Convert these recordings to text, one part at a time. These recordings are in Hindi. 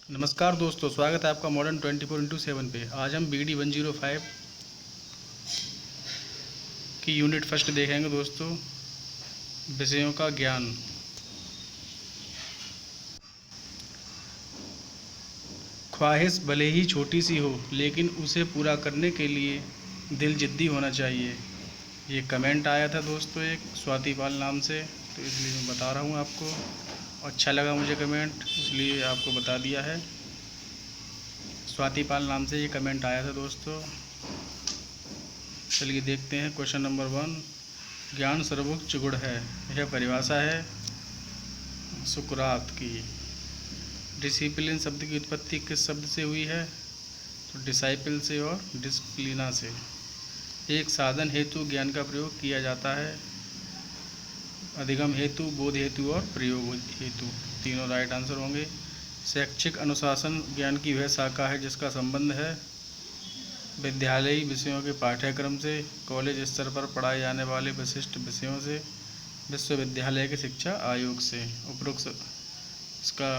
नमस्कार दोस्तों, स्वागत है आपका मॉडर्न 24x7 पे। आज हम BD 105 की यूनिट फर्स्ट देखेंगे दोस्तों। विषयों का ज्ञान। ख्वाहिश भले ही छोटी सी हो, लेकिन उसे पूरा करने के लिए दिल जिद्दी होना चाहिए। ये कमेंट आया था दोस्तों एक स्वाति पाल नाम से, तो इसलिए मैं बता रहा हूँ आपको। अच्छा लगा मुझे कमेंट, इसलिए आपको बता दिया है। स्वाति पाल नाम से ये कमेंट आया था दोस्तों। चलिए देखते हैं क्वेश्चन नंबर 1। ज्ञान सर्वोच्च गुण है। यह परिभाषा है सुकरात की। डिसिप्लिन शब्द की उत्पत्ति किस शब्द से हुई है? तो डिसाइपल से और डिसिप्लिना से। एक साधन हेतु ज्ञान का प्रयोग किया जाता है। अधिगम हेतु, बोध हेतु और प्रयोग हेतु, तीनों राइट आंसर होंगे। शैक्षिक अनुशासन ज्ञान की वह शाखा है जिसका संबंध है विद्यालयी विषयों के पाठ्यक्रम से, कॉलेज स्तर पर पढ़ाए जाने वाले विशिष्ट विषयों से, विश्वविद्यालय के शिक्षा आयोग से। उपरोक्त इसका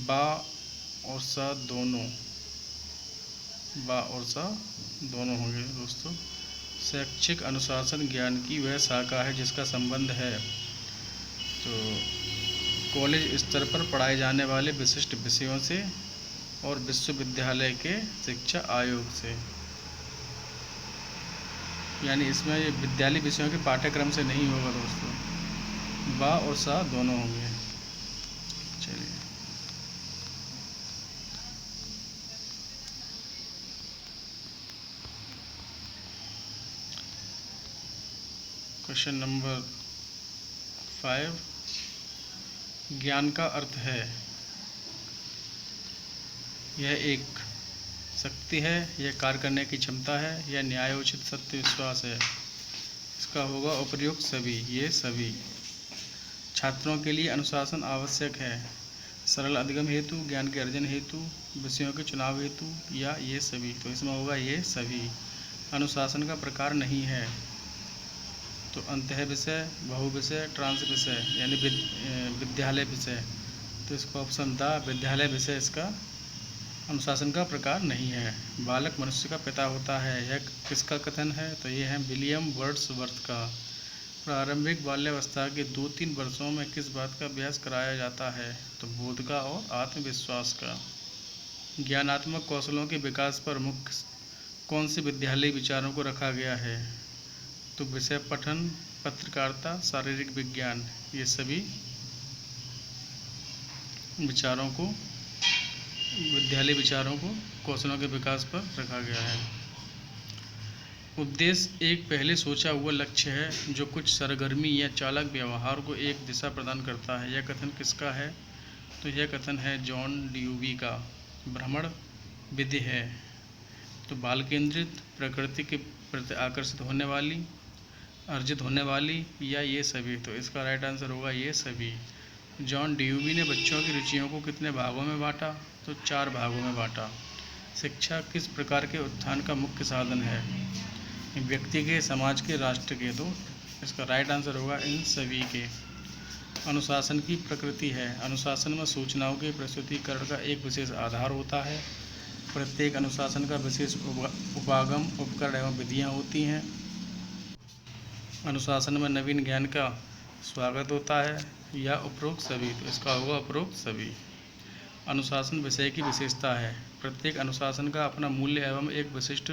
बा और सा दोनों होंगे दोस्तों। शैक्षिक अनुशासन ज्ञान की वह शाखा है जिसका संबंध है तो कॉलेज स्तर पर पढ़ाए जाने वाले विशिष्ट विषयों से और विश्वविद्यालय के शिक्षा आयोग से। यानी इसमें ये विद्यालय विषयों के पाठ्यक्रम से नहीं होगा दोस्तों। बा और सा दोनों होंगे। चलिए क्वेश्चन नंबर 5। ज्ञान का अर्थ है। यह एक शक्ति है, यह कार्य करने की क्षमता है, यह न्यायोचित सत्य विश्वास है। इसका होगा उपर्युक्त सभी। ये सभी छात्रों के लिए अनुशासन आवश्यक है। सरल अधिगम हेतु, ज्ञान के अर्जन हेतु, विषयों के चुनाव हेतु, या ये सभी। तो इसमें होगा ये सभी। अनुशासन का प्रकार नहीं है तो अंतः विषय, बहु विषय, ट्रांस विषय यानी विद्यालय विषय। तो इसका ऑप्शन था विद्यालय विषय इसका अनुशासन का प्रकार नहीं है। बालक मनुष्य का पिता होता है, यह किसका कथन है? तो ये है विलियम वर्ड्सवर्थ का। प्रारंभिक बाल्यावस्था के 2-3 वर्षों में किस बात का अभ्यास कराया जाता है? तो बोध का और आत्मविश्वास का। ज्ञानात्मक कौशलों के विकास पर मुख्य कौन से विद्यालयी विचारों को रखा गया है? तो विषय पठन, पत्रकारिता, शारीरिक विज्ञान, ये सभी विचारों को, विद्यालय विचारों को कौशलों के विकास पर रखा गया है। उद्देश्य एक पहले सोचा हुआ लक्ष्य है जो कुछ सरगर्मी या चालक व्यवहार को एक दिशा प्रदान करता है। यह कथन किसका है? तो यह कथन है जॉन ड्यूवी का। भ्रमण विधि है तो बाल केंद्रित, प्रकृति के प्रति आकर्षित होने वाली, अर्जित होने वाली, या ये सभी। तो इसका राइट आंसर होगा ये सभी। जॉन ड्यूवी ने बच्चों की रुचियों को कितने भागों में बांटा? तो 4 भागों में बांटा। शिक्षा किस प्रकार के उत्थान का मुख्य साधन है? व्यक्ति के, समाज के, राष्ट्र के। तो इसका राइट आंसर होगा इन सभी के। अनुशासन की प्रकृति है। अनुशासन में सूचनाओं के प्रस्तुतिकरण का एक विशेष आधार होता है। प्रत्येक अनुशासन का विशेष उपागम, उपकरण एवं विधियाँ होती हैं। अनुशासन में नवीन ज्ञान का स्वागत होता है, या उपरोक्त सभी। तो इसका होगा उपरोक्त सभी। अनुशासन विषय की विशेषता है। प्रत्येक अनुशासन का अपना मूल्य एवं एक विशिष्ट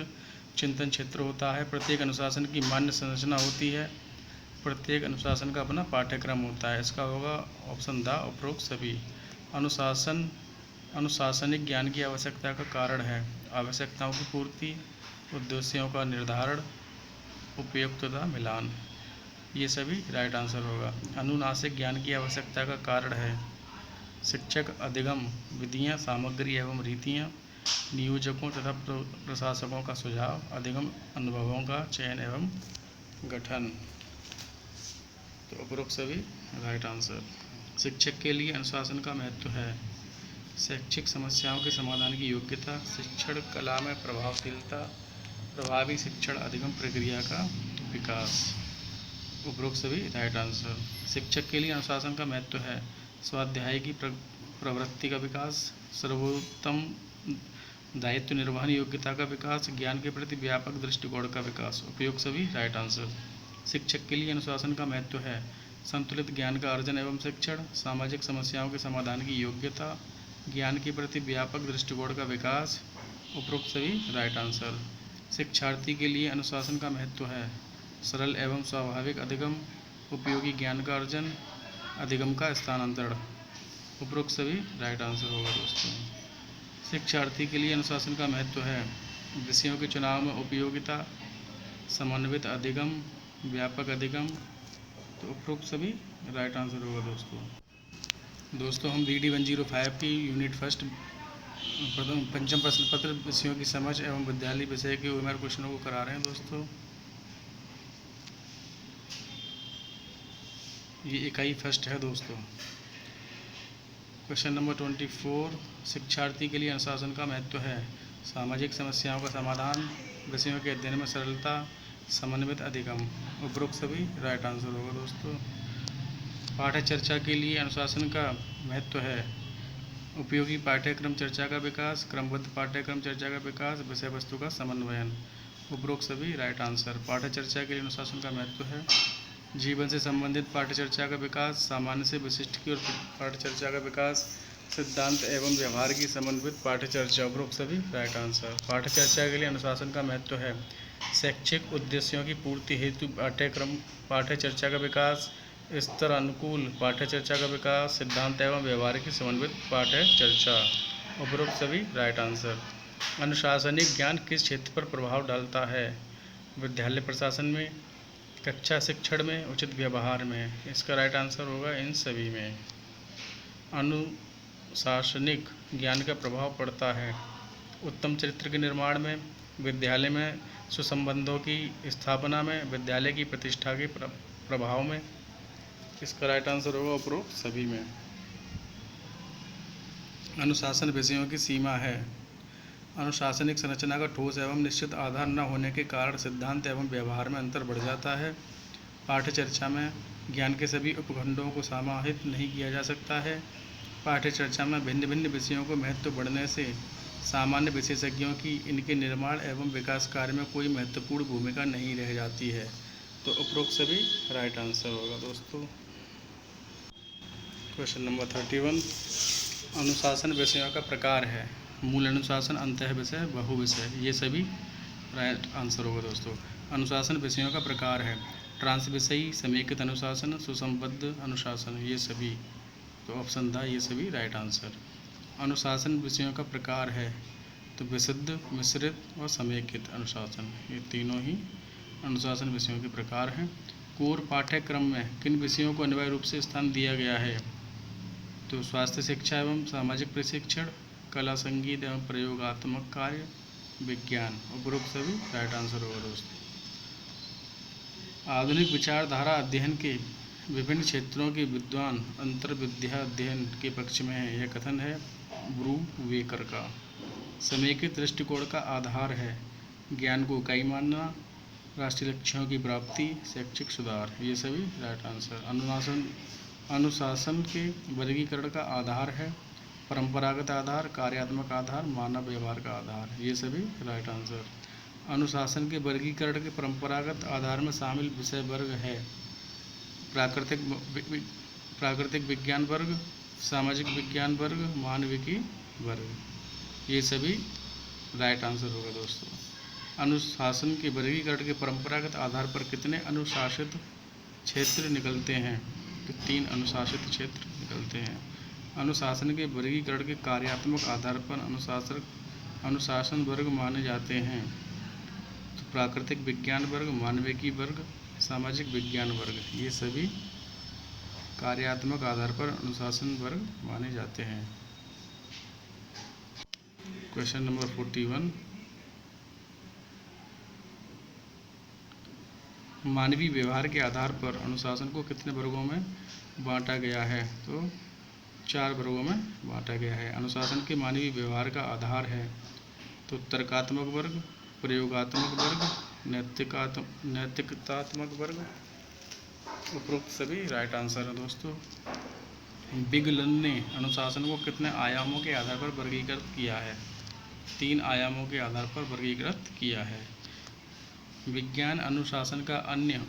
चिंतन क्षेत्र होता है। प्रत्येक अनुशासन की मान्य संरचना होती है। प्रत्येक अनुशासन का अपना पाठ्यक्रम होता है। इसका होगा ऑप्शन द उपरोक्त सभी। अनुशासन अनुशासनिक ज्ञान की आवश्यकता का कारण है। आवश्यकताओं की पूर्ति, उद्देश्यों का निर्धारण, उपयुक्तता मिलान, ये सभी राइट आंसर होगा। अनुनासिक ज्ञान की आवश्यकता का कारण है शिक्षक अधिगम विधियाँ, सामग्री एवं रीतियाँ, नियोजकों तथा प्रशासकों का सुझाव, अधिगम अनुभवों का चयन एवं गठन। तो उपरोक्त सभी राइट आंसर। शिक्षक के लिए अनुशासन का महत्व है। शैक्षिक समस्याओं के समाधान की योग्यता, शिक्षण कला में प्रभावशीलता, प्रभावी शिक्षण अधिगम प्रक्रिया का विकास। उपरोक्त सभी राइट आंसर। शिक्षक के लिए अनुशासन का महत्व है स्वाध्याय की प्रवृत्ति का विकास, सर्वोत्तम दायित्व निर्वहन योग्यता का विकास, ज्ञान के प्रति व्यापक दृष्टिकोण का विकास। उपयोग सभी राइट आंसर। शिक्षक के लिए अनुशासन का महत्व है संतुलित ज्ञान का अर्जन एवं शिक्षण, सामाजिक समस्याओं के समाधान की योग्यता, ज्ञान के प्रति व्यापक दृष्टिकोण का विकास। उपरोक्त सभी राइट आंसर। शिक्षार्थी के लिए अनुशासन का महत्व है सरल एवं स्वाभाविक अधिगम, उपयोगी ज्ञान का अर्जन, अधिगम का स्थानांतरण। उपरोक्त सभी राइट आंसर होगा दोस्तों। शिक्षार्थी के लिए अनुशासन का महत्व है विषयों के चुनाव में उपयोगिता, समन्वित अधिगम, व्यापक अधिगम। तो उपरोक्त सभी राइट आंसर होगा दोस्तों हम DD 105 की यूनिट फर्स्ट पंचम प्रश्न पत्र विषयों की समझ एवं विद्यालय विषय के OMR क्वेश्चनों को करा रहे हैं दोस्तों। ये इकाई फर्स्ट है दोस्तों। क्वेश्चन नंबर 24, शिक्षार्थी के लिए अनुशासन का महत्व है सामाजिक समस्याओं का समाधान, विषयों के अध्ययन में सरलता, समन्वित अधिगम। उपरोक्त सभी राइट आंसर होगा दोस्तों। पाठ्य चर्चा के लिए अनुशासन का महत्व है उपयोगी पाठ्यक्रम चर्चा का विकास, क्रमबद्ध पाठ्यक्रम चर्चा का विकास, विषय वस्तु का समन्वयन। उपरोक्त सभी राइट आंसर। पाठ्य चर्चा के लिए अनुशासन का महत्व है जीवन से संबंधित पाठ्य चर्चा का विकास, सामान्य से विशिष्ट की ओर पाठ्य चर्चा का विकास, सिद्धांत एवं व्यवहार की समन्वित पाठ्य चर्चा। उपरोक्त सभी राइट आंसर। पाठ्य चर्चा के लिए अनुशासन का महत्व है शैक्षिक उद्देश्यों की पूर्ति हेतु पाठ्यक्रम पाठ्य चर्चा का विकास, स्तर अनुकूल पाठ्य चर्चा का विकास, सिद्धांत एवं व्यवहार की समन्वित पाठ्य चर्चा। उपरोक्त सभी राइट आंसर। अनुशासनिक ज्ञान किस क्षेत्र पर प्रभाव डालता है? विद्यालय प्रशासन में, कक्षा शिक्षण में, उचित व्यवहार में। इसका राइट आंसर होगा इन सभी में। अनुशासनिक ज्ञान का प्रभाव पड़ता है उत्तम चरित्र के निर्माण में, विद्यालय में सुसंबंधों की स्थापना में, विद्यालय की प्रतिष्ठा के प्रभाव में। इसका राइट आंसर होगा उपरोक्त सभी में। अनुशासन विषयों की सीमा है अनुशासनिक संरचना का ठोस एवं निश्चित आधार न होने के कारण सिद्धांत एवं व्यवहार में अंतर बढ़ जाता है। पाठ्य चर्चा में ज्ञान के सभी उपखंडों को समाहित नहीं किया जा सकता है। पाठ्य चर्चा में भिन्न भिन्न विषयों को महत्व बढ़ने से सामान्य विशेषज्ञों की इनके निर्माण एवं विकास कार्य में कोई महत्वपूर्ण भूमिका नहीं रह जाती है। तो उपरोक्त सभी राइट आंसर होगा दोस्तों। क्वेश्चन नंबर 31, अनुशासन विषयों का प्रकार है मूल अनुशासन, अंतः विषय, बहु विषय। ये सभी राइट आंसर होगा दोस्तों। अनुशासन विषयों का प्रकार है ट्रांस विषयी, समेकित अनुशासन, सुसंबद्ध अनुशासन। ये सभी तो ऑप्शन था ये सभी राइट आंसर। अनुशासन विषयों का प्रकार है तो विशुद्ध, मिश्रित और समेकित अनुशासन। ये तीनों ही अनुशासन विषयों के प्रकार हैं। कोर पाठ्यक्रम में किन विषयों को अनिवार्य रूप से स्थान दिया गया है? तो स्वास्थ्य शिक्षा एवं सामाजिक प्रशिक्षण, कला संगीत एवं प्रयोगात्मक कार्य, विज्ञान। उपरोक्त सभी राइट आंसर होगा दोस्तों। आधुनिक विचारधारा अध्ययन के विभिन्न क्षेत्रों के विद्वान अंतर्विद्या अध्ययन के पक्ष में है। यह कथन है ब्रूवेकर का। समेकित दृष्टिकोण का आधार है ज्ञान को इकाई मानना, राष्ट्रीय लक्ष्यों की प्राप्ति, शैक्षिक सुधार। ये सभी राइट आंसर। अनुशासन के वर्गीकरण का आधार है परंपरागत आधार, कार्यात्मक आधार, मानव व्यवहार का आधार। ये सभी राइट आंसर। अनुशासन के वर्गीकरण के परंपरागत आधार में शामिल विषय वर्ग है प्राकृतिक विज्ञान वर्ग, सामाजिक विज्ञान वर्ग, मानविकी वर्ग। ये सभी राइट आंसर होगा दोस्तों। अनुशासन के वर्गीकरण के परंपरागत आधार पर कितने अनुशासित क्षेत्र निकलते हैं? तो 3 अनुशासित क्षेत्र निकलते हैं। अनुशासन के वर्गीकरण के कार्यात्मक आधार पर अनुशासन वर्ग माने जाते हैं तो प्राकृतिक विज्ञान वर्ग, मानविकी वर्ग, सामाजिक विज्ञान वर्ग। ये सभी कार्यात्मक आधार पर अनुशासन वर्ग माने जाते हैं। क्वेश्चन नंबर 41, मानवीय व्यवहार के आधार पर अनुशासन को कितने वर्गों में बांटा गया है? तो 4 वर्गों में बांटा गया है। अनुशासन के मानवीय व्यवहार का आधार है तो तर्कात्मक वर्ग, प्रयोगात्मक वर्ग, नैतिकतात्मक वर्ग। उपरोक्त सभी राइट आंसर है दोस्तों। बिगलन ने अनुशासन को कितने आयामों के आधार पर वर्गीकृत किया है? 3 आयामों के आधार पर वर्गीकृत किया है। विज्ञान अनुशासन का अन्य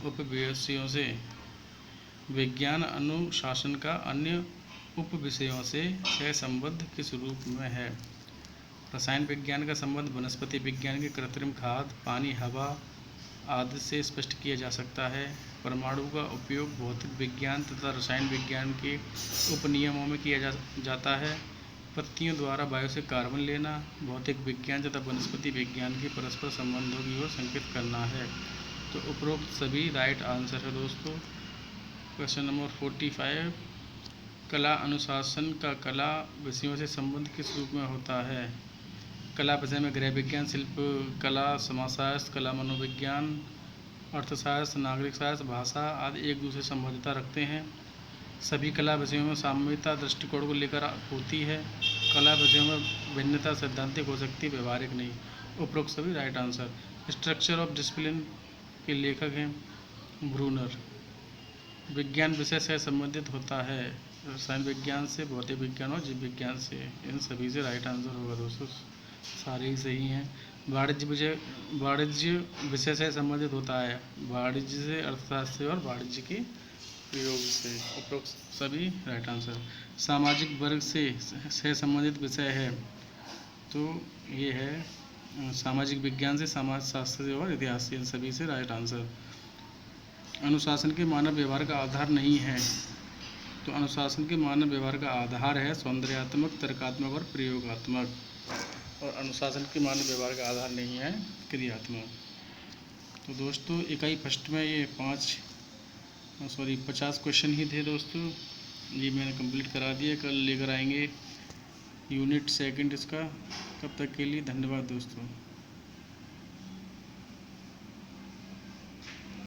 उपविषयों से सहसंबद्ध किस रूप में है? रसायन विज्ञान का संबंध वनस्पति विज्ञान के कृत्रिम खाद, पानी, हवा आदि से स्पष्ट किया जा सकता है। परमाणु का उपयोग भौतिक विज्ञान तथा रसायन विज्ञान के उपनियमों में किया जाता है। पत्तियों द्वारा वायु से कार्बन लेना भौतिक विज्ञान तथा वनस्पति विज्ञान के परस्पर संबंधों की ओर संकेत करना है। तो उपरोक्त सभी राइट आंसर है दोस्तों। क्वेश्चन नंबर 45, कला अनुशासन का कला विषयों से संबंध किस रूप में होता है? कला विषय में गृह विज्ञान, शिल्प कला, समाजशास्त्र, कला मनोविज्ञान, अर्थशास्त्र, नागरिक शास्त्र, भाषा आदि एक दूसरे से संबद्धता रखते हैं। सभी कला विषयों में साम्यता दृष्टिकोण को लेकर होती है। कला विषयों में भिन्नता सैद्धांतिक हो सकती है, व्यवहारिक नहीं। उपरोक्त सभी right answer. Structure of discipline के लेखक हैं ब्रूनर। विज्ञान विषय से संबंधित होता है रसायन विज्ञान से, भौतिक विज्ञान और जीव विज्ञान से। इन सभी से राइट आंसर होगा दोस्तों, सारे ही सही हैं। वाणिज्य विषय से संबंधित होता है, वाणिज्य से, अर्थशास्त्र से और वाणिज्य के प्रयोग से। उपरोक्त सभी राइट आंसर। सामाजिक वर्ग से संबंधित विषय है तो ये है सामाजिक विज्ञान से, समाजशास्त्र से और इतिहास से। इन सभी से राइट आंसर। अनुशासन के मानव व्यवहार का आधार नहीं है तो अनुशासन के मानव व्यवहार का आधार है सौंदर्यात्मक, तर्कात्मक और प्रयोगात्मक। और अनुशासन के मानव व्यवहार का आधार नहीं है क्रियात्मक। तो दोस्तों इकाई फर्स्ट में ये 50 क्वेश्चन ही थे दोस्तों, ये मैंने कंप्लीट करा दिया। कल लेकर आएंगे यूनिट सेकंड इसका। तब तक के लिए धन्यवाद दोस्तों।